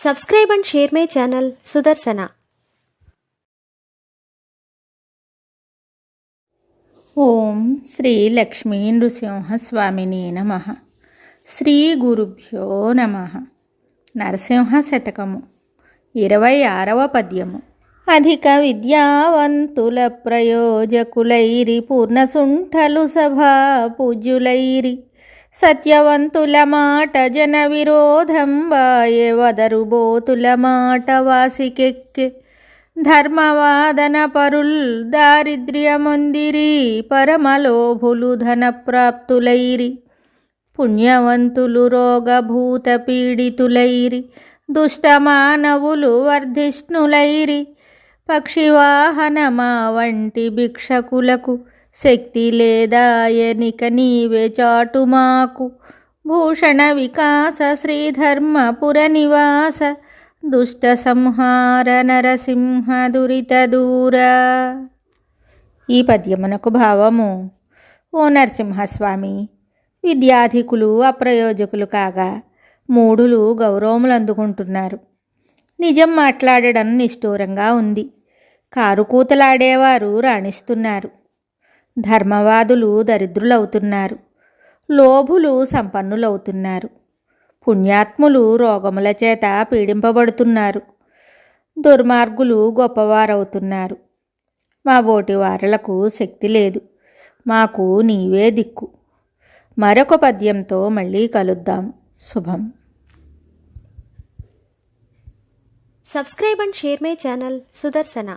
Subscribe and share my channel Sudarsana. ఓం శ్రీ లక్ష్మీ నృసింహస్వామిని నమః. శ్రీ గురుభ్యో నమః. నరసింహ శతకము 26వ పద్యము. అధిక విద్యావంతుల ప్రయోజకులైరి పూర్ణసుంఠలు సభా పూజ్యులైరి సత్యవంతుల మాట జన విరోధం వాయే వదరుబోతుల మాట వాసికెక్కె ధర్మవాదన పరుల్ దారిద్ర్యమొందిరి పరమలోభులు ధనప్రాప్తులైరి పుణ్యవంతులు రోగభూత పీడితులైరి దుష్టమానవులు వర్ధిష్ణులైరి పక్షివాహనమా వంటి భిక్షకులకు శక్తి లేదాయనిక నీవే చాటుమాకు భూషణ వికాస శ్రీధర్మపుర నివాస దుష్ట సంహార నరసింహ దురిత దూర. ఈ పద్యమునకు భావము: ఓ నరసింహస్వామి, విద్యాధికులు అప్రయోజకులు కాగా మూఢులు గౌరవములు అందుకుంటున్నారు. నిజం మాట్లాడడం నిష్ఠూరంగా ఉంది. కారుకూతలాడేవారు రాణిస్తున్నారు. ధర్మవాదులు దరిద్రులవుతున్నారు. లోభులు సంపన్నులవుతున్నారు. పుణ్యాత్ములు రోగముల చేత పీడింపబడుతున్నారు. దుర్మార్గులు గొప్పవారవుతున్నారు. మా బోటి వారలకు శక్తి లేదు. మాకు నీవే దిక్కు. మరొక పద్యంతో మళ్ళీ కలుద్దాం. శుభం. Subscribe and share my channel Sudarsana.